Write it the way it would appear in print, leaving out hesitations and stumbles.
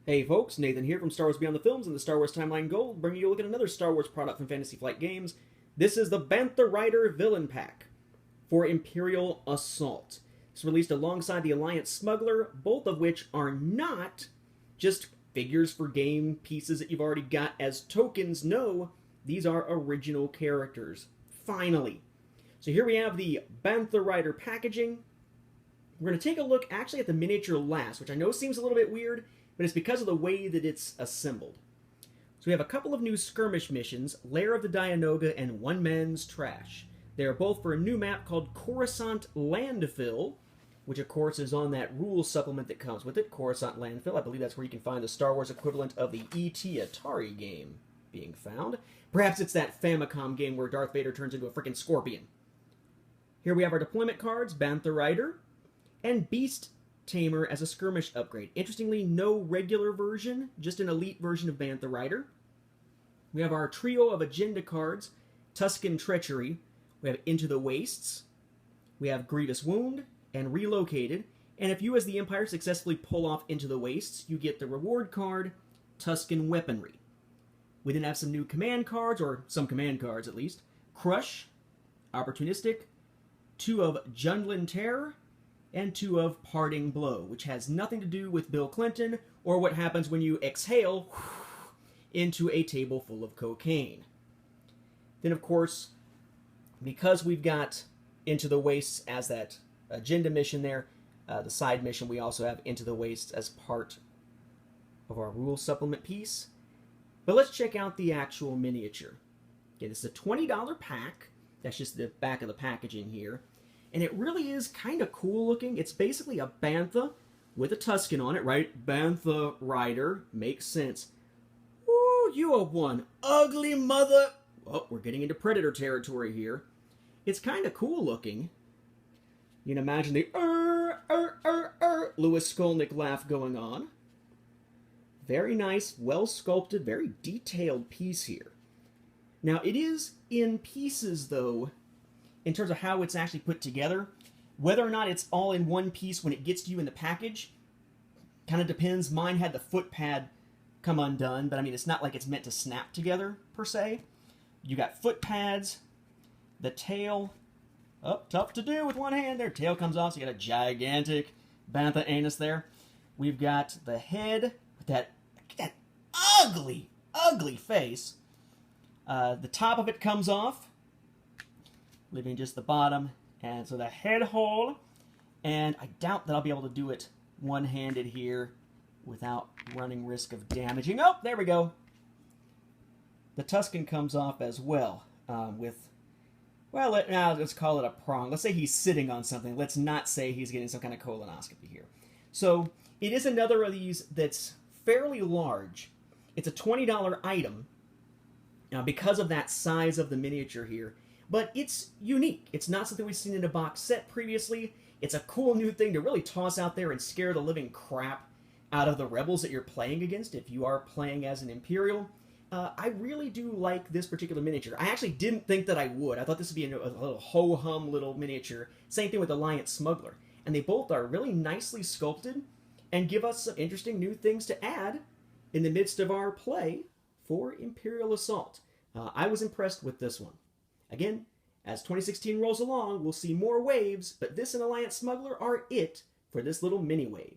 Hey folks, Nathan here from Star Wars Beyond the Films and the Star Wars Timeline Gold, bringing you a look at another Star Wars product from Fantasy Flight Games. This is the Bantha Rider Villain Pack for Imperial Assault. It's released alongside the Alliance Smuggler, both of which are not just figures for game pieces that you've already got as tokens. No, these are original characters. Finally. So here we have the Bantha Rider packaging. We're going to take a look actually at the miniature last, which I know seems a little bit weird, but it's because of the way that it's assembled. So we have a couple of new skirmish missions, Lair of the Dianoga and One Man's Trash. They are both for a new map called Coruscant Landfill, which of course is on that rules supplement that comes with it, Coruscant Landfill. I believe that's where you can find the Star Wars equivalent of the E.T. Atari game being found. Perhaps it's that Famicom game where Darth Vader turns into a freaking scorpion. Here we have our deployment cards, Bantha Rider, and Beast Tamer as a skirmish upgrade. Interestingly, no regular version, just an elite version of Bantha Rider. We have our trio of agenda cards, Tusken Treachery. We have Into the Wastes. We have Grievous Wound and Relocated. And if you as the Empire successfully pull off Into the Wastes, you get the reward card, Tusken Weaponry. We then have some new command cards, or some command cards at least. Crush, Opportunistic, 2 of Jundland Terror, and 2 of Parting Blow, which has nothing to do with Bill Clinton or what happens when you exhale into a table full of cocaine. Then, of course, because we've got Into the Wastes as that agenda mission there, the side mission, we also have Into the Wastes as part of our rules supplement piece. But let's check out the actual miniature. Okay, this is a $20 pack. That's just the back of the packaging here. And it really is kind of cool looking. It's basically a Bantha with a Tusken on it, right? Bantha Rider. Makes sense. Ooh, you are one ugly mother... Oh, we're getting into Predator territory here. It's kind of cool looking. You can imagine the Louis Skolnick laugh going on. Very nice, well sculpted, very detailed piece here. Now, it is in pieces, though, in terms of how it's actually put together. Whether or not it's all in one piece when it gets to you in the package kind of depends. Mine had the foot pad come undone, but I mean, it's not like it's meant to snap together, per se. You got foot pads, the tail, tough to do with one hand there. Tail comes off, so you got a gigantic Bantha anus there. We've got the head with that ugly, ugly face. The top of it comes off, leaving just the bottom, and so the head hole, and I doubt that I'll be able to do it one-handed here without running risk of damaging. Oh, there we go. The Tusken comes off as well, with, well, let's call it a prong. Let's say he's sitting on something. Let's not say he's getting some kind of colonoscopy here. So it is another of these that's fairly large. It's a $20 item, now because of that size of the miniature here. But it's unique. It's not something we've seen in a box set previously. It's a cool new thing to really toss out there and scare the living crap out of the rebels that you're playing against if you are playing as an Imperial. I really do like this particular miniature. I actually didn't think that I would. I thought this would be a little ho-hum little miniature. Same thing with Alliance Smuggler. And they both are really nicely sculpted and give us some interesting new things to add in the midst of our play for Imperial Assault. I was impressed with this one. Again, as 2016 rolls along, we'll see more waves, but this and Alliance Smuggler are it for this little mini wave.